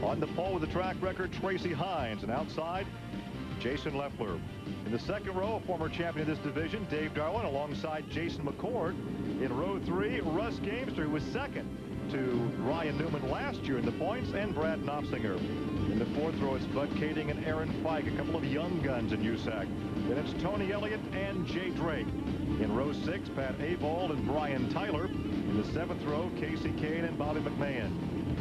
On the pole with the track record, Tracy Hines, and outside, Jason Leffler. In the second row, a former champion of this division, Dave Darwin, alongside Jason McCord. In row 3, Russ Gamester, who was second to Ryan Newman last year in the points, and Brad Knopfsinger. In the fourth row, it's Bud Kading and Aaron Fike, a couple of young guns in USAC. Then it's Tony Elliott and Jay Drake. In row 6, Pat Abold and Brian Tyler. In the seventh row, Casey Kane and Bobby McMahon.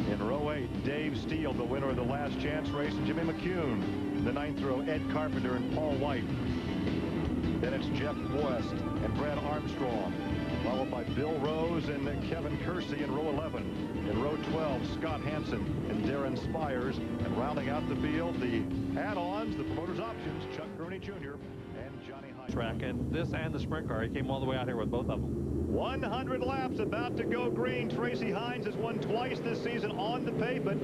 In row 8, Dave Steele, the winner of the Last Chance race, and Jimmy McCune. In the ninth row, Ed Carpenter and Paul White. Then it's Jeff West and Brad Armstrong, followed by Bill Rose and Kevin Kersey in row 11. In row 12, Scott Hansen and Darren Spires. And rounding out the field, the add-ons, the promoter's options, Chuck Gurney Jr. and Johnny Hines. Track, and this and the sprint car, he came all the way out here with both of them. 100 laps about to go green. Tracy Hines has won twice this season on the pavement.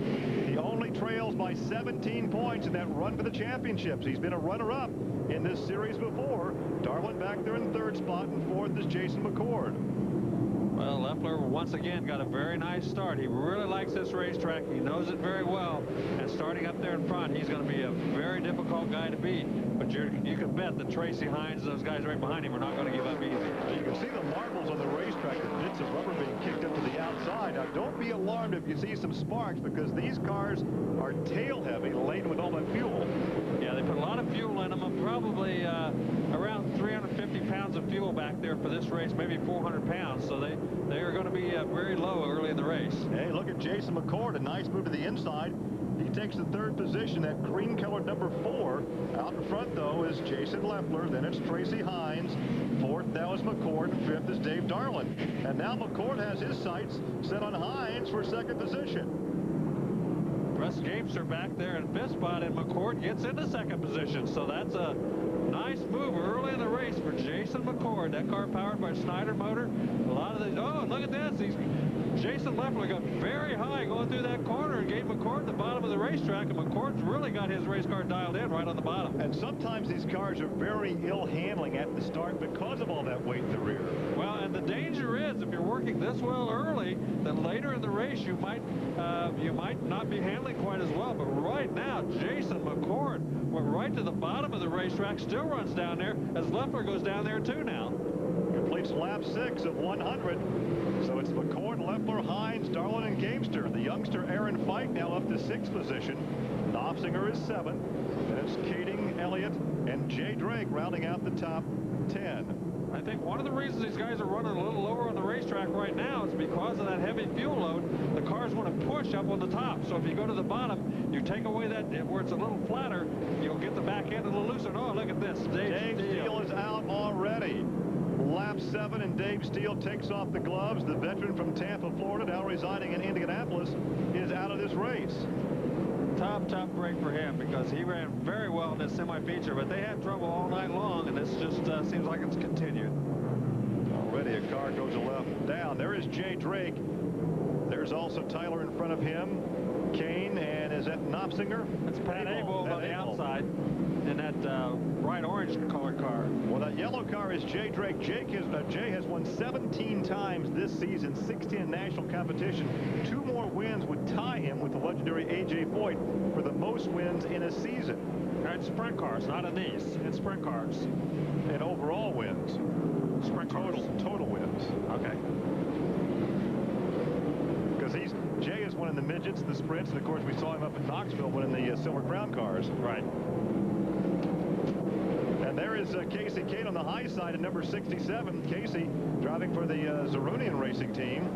He only trails by 17 points in that run for the championships. He's been a runner-up in this series before. Darwin back there in third spot, and fourth is Jason McCord. Well, Leffler once again got a very nice start. He really likes this racetrack. He knows it very well. And starting up there in front, he's going to be a very difficult guy to beat. But you can bet that Tracy Hines and those guys right behind him are not going to give up easy. You can see the marbles on the racetrack, the bits of rubber being kicked up to the outside. Now, don't be alarmed if you see some sparks, because these cars are tail heavy, laden with all that fuel. Yeah, they put a lot of fuel in them. Probably around 350 pounds of fuel back there for this race, maybe 400 pounds. So they are going to be very low early in the race. Hey, look at Jason McCord, a nice move to the inside. He takes the third position, that green-colored number 4. Out in front, though, is Jason Leffler. Then it's Tracy Hines. Fourth, now is McCord. And fifth is Dave Darwin. And now McCord has his sights set on Hines for second position. Russ Gamester back there in fifth spot, and McCord gets into second position. So that's a nice move early in the race for Jason McCord. That car powered by Snyder motor. A lot of the, oh, look at this. Jason Leffler got very high going through that corner and gave McCord the bottom of the racetrack, and McCord's really got his race car dialed in right on the bottom. And sometimes these cars are very ill handling at the start because of all that weight in the rear. Well, and the danger is, if you're working this well early, then later in the race you might not be handling quite as well. But right now, Jason McCord went right to the bottom of the racetrack, still runs down there as Leffler goes down there too now. Completes lap 6 of 100. So it's McCord, Leffler, Hines, Darwin, and Gamester. The youngster Aaron Fike now up to 6th position. Knopfsinger is 7th. And it's Kading, Elliott, and Jay Drake rounding out the top 10. I think one of the reasons these guys are running a little lower on the racetrack right now is because of that heavy fuel load. The cars want to push up on the top. So if you go to the bottom, you take away that where it's a little flatter, you'll get the back end a little looser. Oh, look at this. Dave Steele is out already. Lap 7, and Dave Steele takes off the gloves. The veteran from Tampa, Florida, now residing in Indianapolis, is out of this race. Tough break for him, because he ran very well in this semi-feature, but they had trouble all night long, and this just seems like it's continued. Already a car goes a left down. There is Jay Drake. There's also Tyler in front of him. Kane, and is that Knopfsinger? It's Pat Abold on the outside in that bright orange colored car. Well, that yellow car is Jay Drake. Jay has won 17 times this season, 16 in national competition. 2 more wins would tie him with the legendary A.J. Foyt for the most wins in a season. It's sprint cars, not in these. It's sprint cars. And overall wins. Sprint total wins. Okay. Because Jay has won in the midgets, the sprints, and of course we saw him up in Knoxville winning the Silver Crown cars. Right. And there is Casey Kane on the high side at number 67. Casey, driving for the Zerunian racing team,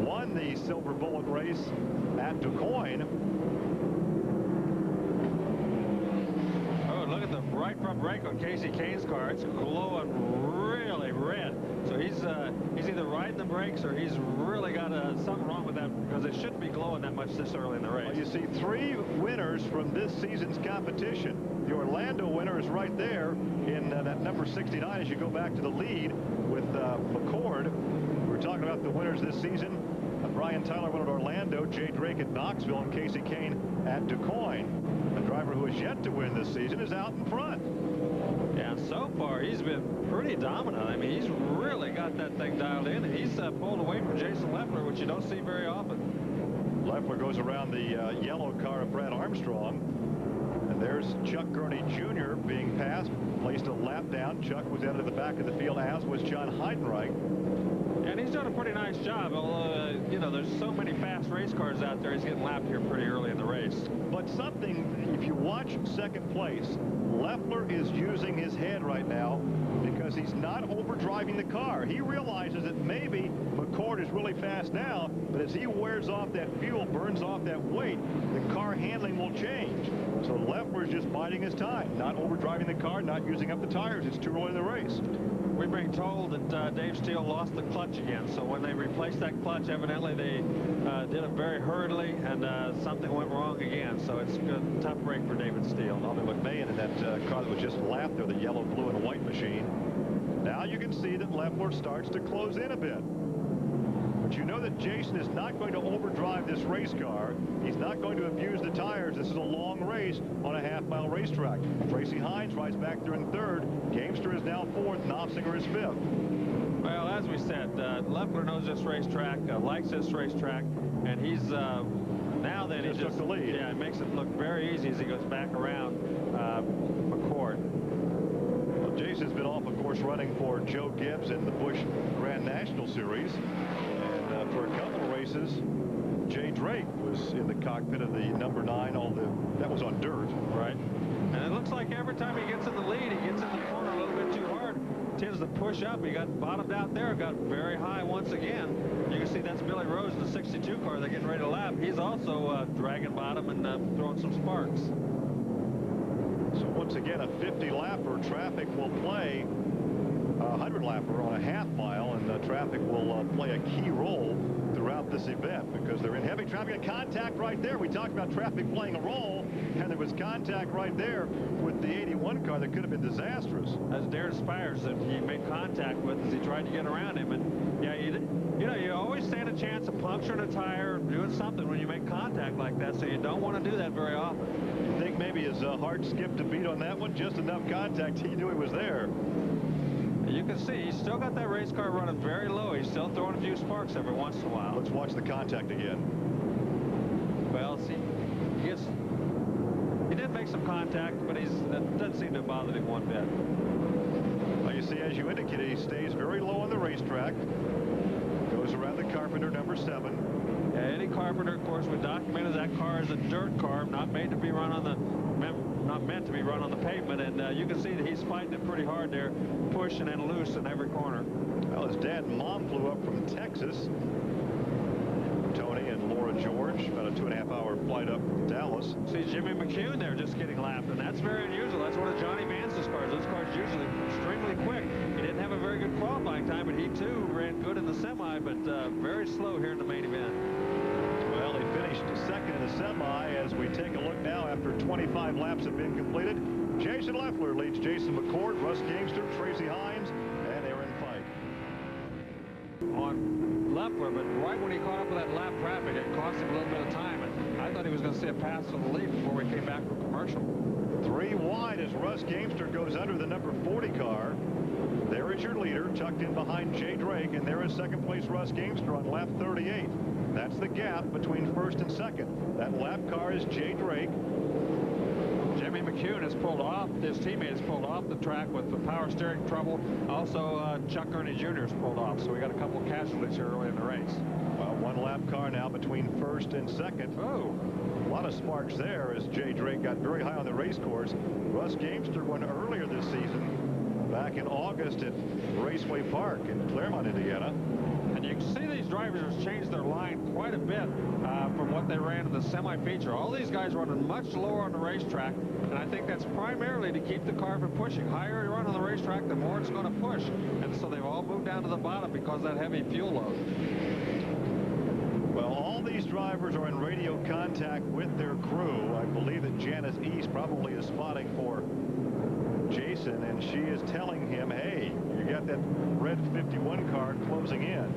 won the Silver Bullet race at DuQuoin. Oh, look at the right front brake on Casey Kane's car. It's glowing really red. So he's either riding the brakes or he's really got something wrong with that, because it shouldn't be glowing that much this early in the race. Well, you see 3 winners from this season's competition. The Orlando winner is right there in that number 69 as you go back to the lead with McCord. We're talking about the winners this season. Brian Tyler won at Orlando, Jay Drake at Knoxville, and Casey Kane at DuQuoin. The driver who has yet to win this season is out in front. Yeah, so far he's been pretty dominant. I mean, he's really got that thing dialed in, and he's pulled away from Jason Leffler, which you don't see very often. Leffler goes around the yellow car of Brad Armstrong. And there's Chuck Gurney Jr. being passed, placed a lap down. Chuck was out of the back of the field, as was John Heidenreich. And he's done a pretty nice job, although, you know, there's so many fast race cars out there, he's getting lapped here pretty early in the race. But something, if you watch second place, Leffler is using his head right now because he's not overdriving the car. He realizes that maybe McCord is really fast now, but as he wears off that fuel, burns off that weight, the car handling will change. So Leffler is just biding his time, not overdriving the car, not using up the tires. It's too early in the race. We're being told that Dave Steele lost the clutch again. So when they replaced that clutch, evidently they did it very hurriedly, and something went wrong again. So it's a tough break for David Steele. Although McMahon in that car that was just lapped there, the yellow, blue, and white machine. Now you can see that Leffler starts to close in a bit. But you know that Jason is not going to overdrive this race car. He's not going to abuse the tires. This is a long race on a half-mile racetrack. Tracy Hines rides back there in third. Gamester is now fourth. Knopfsinger is fifth. Well, as we said, Leffler knows this racetrack, likes this racetrack, and he's now that he just took the lead. Yeah, it makes it look very easy as he goes back around McCord. Well, Jason's been off, of course, running for Joe Gibbs in the Busch Grand National Series. And for a couple of races, Jay Drake was in the cockpit of the number 9, although that was on dirt. Right. And it looks like every time he gets in the lead, he gets in the corner a little bit too hard. Tends to push up. He got bottomed out there, got very high once again. You can see that's Billy Rose in the 62 car. They're getting ready to lap. He's also dragging bottom and throwing some sparks. So once again, a 50 lapper. Traffic will play a 100 lapper on a half mile, and traffic will play a key role throughout this event because they're in heavy traffic. Contact right there. We talked about traffic playing a role, and there was contact right there with the 81 car that could have been disastrous. That's Darren Spires that he made contact with as he tried to get around him. And yeah, you know, you always stand a chance of puncturing a tire, doing something when you make contact like that, so you don't want to do that very often. You think maybe his heart skipped a beat on that one? Just enough contact. He knew he was there. You can see he's still got that race car running very low. He's still throwing a few sparks every once in a while. Let's watch the contact again. Well, see, he did make some contact, but that doesn't seem to have bothered him one bit. Well, you see, as you indicated, he stays very low on the racetrack. Goes around the Carpenter number 7. Yeah, Eddie Carpenter, of course, we documented that car as a dirt car, not made to be run on the not meant to be run on the pavement, and you can see that he's fighting it pretty hard there, pushing and loose in every corner. Well, his dad and mom flew up from Texas. Tony and Laura George, about a 2.5-hour flight up from Dallas. See Jimmy McCune there just getting lapped, and that's very unusual. That's one of Johnny Vance's cars. Those cars usually extremely quick. He didn't have a very good qualifying time, but he too ran good in the semi, but very slow here in the main event. Well, he finished second in the semi as we take a look now after 25 laps have been completed. Jason Leffler leads Jason McCord, Russ Gamester, Tracy Hines, and Aaron Fike. On Leffler, but right when he caught up with that lap traffic, it cost him a little bit of time, and I thought he was going to see a pass to the lead before we came back from commercial. 3 wide as Russ Gamester goes under the number 40 car. There is your leader, tucked in behind Jay Drake, and there is second place Russ Gamester on lap 38. That's the gap between first and second. That lap car is Jay Drake. Jimmy McCune has pulled off. His teammate has pulled off the track with the power steering trouble. Also, Chuck Gurney Jr. has pulled off, so we got a couple of casualties here early in the race. Well, 1 lap car now between first and second. Oh. A lot of sparks there as Jay Drake got very high on the race course. Russ Gamester won earlier this season, back in August at Raceway Park in Claremont, Indiana. And you can see these drivers have changed their line quite a bit from what they ran in the semi-feature. All these guys running much lower on the racetrack, and I think that's primarily to keep the car from pushing. Higher you run on the racetrack, the more it's going to push. And so they've all moved down to the bottom because of that heavy fuel load. Well, all these drivers are in radio contact with their crew. I believe that Janice East probably is spotting for Jason, and she is telling him, hey, you got that red 51 car closing in.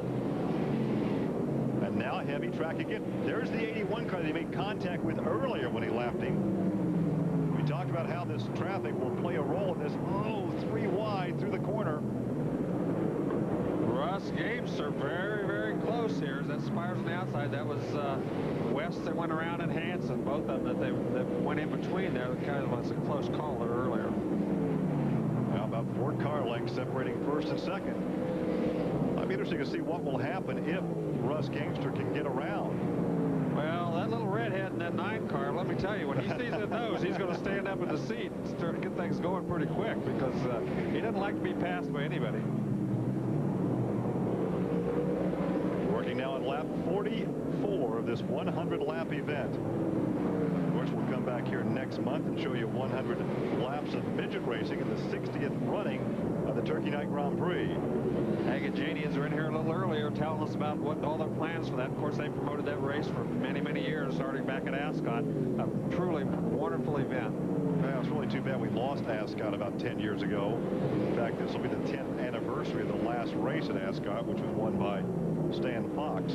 And now heavy track again. There's the 81 car they made contact with earlier when he lapped him. We talked about how this traffic will play a role in this. Oh, 3 wide through the corner. Russ Gamester very, very close here. That Spires on the outside. That was West that went around and Hansen. Both of them that went in between there. It kind of was a close call there earlier. Now about 4 car lengths separating first and second. It'll be interesting to see what will happen if Russ Gamester can get around. Well, that little redhead in that 9 car, let me tell you, when he sees it those, he's going to stand up in the seat and start to get things going pretty quick because he doesn't like to be passed by anybody. Working now on lap 44 of this 100-lap event. Of course, we'll come back here next month and show you 100 laps of midget racing in the 60th running of the Turkey Night Grand Prix. Agajanians are in here a little earlier telling us about what all their plans for that. Of course, they promoted that race for many, many years, starting back at Ascot. A truly wonderful event. Well, it's really too bad we lost Ascot about 10 years ago. In fact, this will be the 10th anniversary of the last race at Ascot, which was won by Stan Fox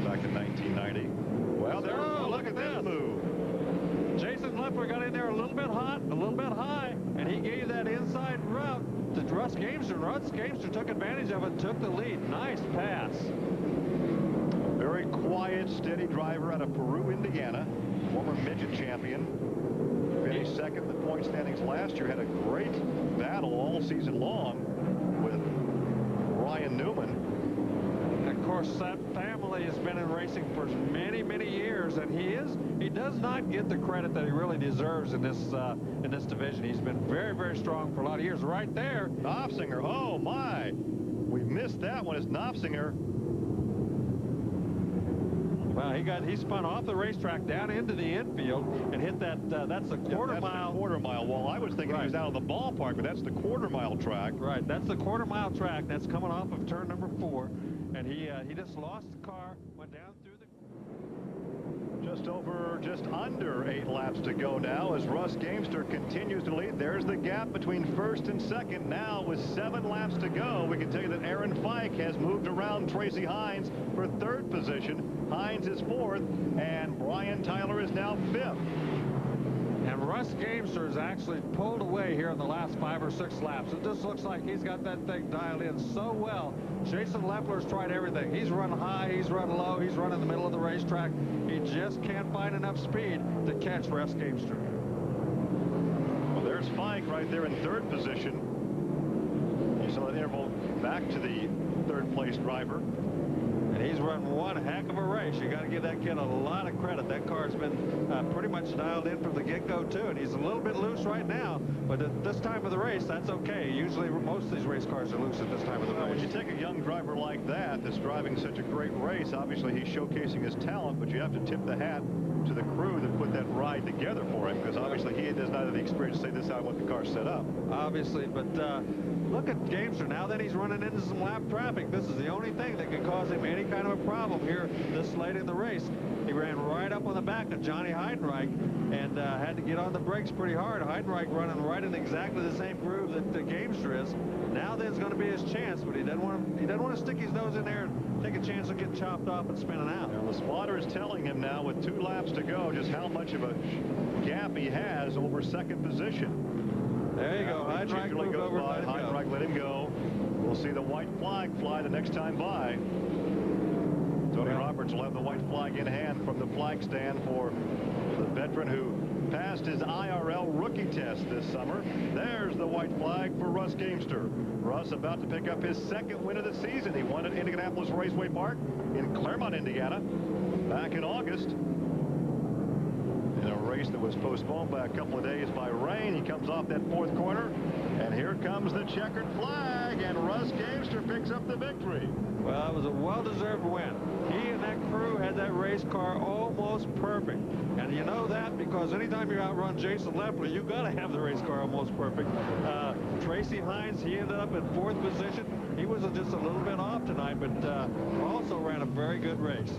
back in 1990. Well, there, look at this move. Jason Leffler got in there a little bit hot, a little bit high, and he gave that inside route to Russ Gamester. Russ Gamester took advantage of it, took the lead. Nice pass. Very quiet, steady driver out of Peru, Indiana. Former midget champion. Finished second in the point standings last year. Had a great battle all season long with Ryan Newman. Of course, that family has been in racing for many, many years, and he does not get the credit that he really deserves in this division. He's been very, very strong for a lot of years. Right there, Knopfsinger. Oh my! We missed that one. It's Knopfsinger. Well, he spun off the racetrack down into the infield and hit that. That's the quarter mile. The quarter mile. Well, I was thinking he was out of the ballpark, but that's the quarter mile track. Right. That's the quarter mile track. That's coming off of turn number 4. And he just lost the car, went down through the... Just under 8 laps to go now as Russ Gamester continues to lead. There's the gap between first and second. Now with 7 laps to go, we can tell you that Aaron Fike has moved around Tracy Hines for 3rd position. Hines is 4th, and Brian Tyler is now 5th. And Russ Gamester has actually pulled away here in the last 5 or 6 laps. It just looks like he's got that thing dialed in so well. Jason Leffler's tried everything. He's run high, he's run low, he's run in the middle of the racetrack. He just can't find enough speed to catch Russ Gamester. Well, there's Fike right there in 3rd position. You saw that interval back to the 3rd place driver. And he's run one heck of a race. You got to give that kid a lot of credit. That car's been pretty much dialed in from the get-go too, and he's a little bit loose right now, but at this time of the race, that's okay. Usually most of these race cars are loose at this time of the race. When you take a young driver like that that's driving such a great race, obviously he's showcasing his talent, but you have to tip the hat to the crew that put that ride together for him, because obviously he does not have the experience to say this is how I want the car set up. Obviously, but look at Gamester now. Then he's running into some lap traffic. This is the only thing that could cause him any kind of a problem here this late in the race. He ran right up on the back of Johnny Heidenreich and had to get on the brakes pretty hard. Heidenreich running right in exactly the same groove that the Gamester is. Now there's going to be his chance, but he doesn't want to stick his nose in there and take a chance of getting chopped off and spinning out. Now, the spotter is telling him now with 2 laps to go just how much of a gap he has over 2nd position. There you go. Heidenreich moved over. Heidenreich let him go. We'll see the white flag fly the next time by. Tony Roberts will have the white flag in hand from the flag stand for the veteran who passed his IRL rookie test this summer. There's the white flag for Russ Gamester. Russ about to pick up his 2nd win of the season. He won at Indianapolis Raceway Park in Claremont, Indiana, back in August. In a race that was postponed by a couple of days by rain, he comes off that 4th corner, and here comes the checkered flag, and Russ Gamester picks up the victory. Well, it was a well-deserved win. He and that crew had that race car almost perfect, and you know that because anytime you outrun Jason Leffler, you got to have the race car almost perfect. Tracy Hines, he ended up in 4th position. He was just a little bit off tonight, but also ran a very good race.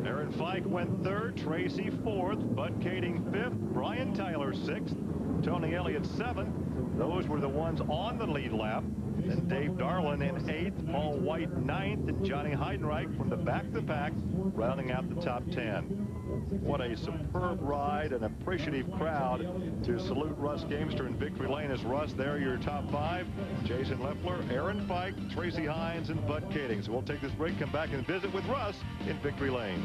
Aaron Fike went 3rd, Tracy 4th, Bud Kading 5th, Brian Tyler 6th, Tony Elliott 7th. Those were the ones on the lead lap. And Dave Darlin in 8th, Paul White 9th, and Johnny Heidenreich from the back of the pack rounding out the top 10. What a superb ride, an appreciative crowd to salute Russ Gamester in victory lane. As Russ, there are your top 5. Jason Leffler, Aaron Fike, Tracy Hines, and Bud Kading. So we'll take this break, come back and visit with Russ in victory lane.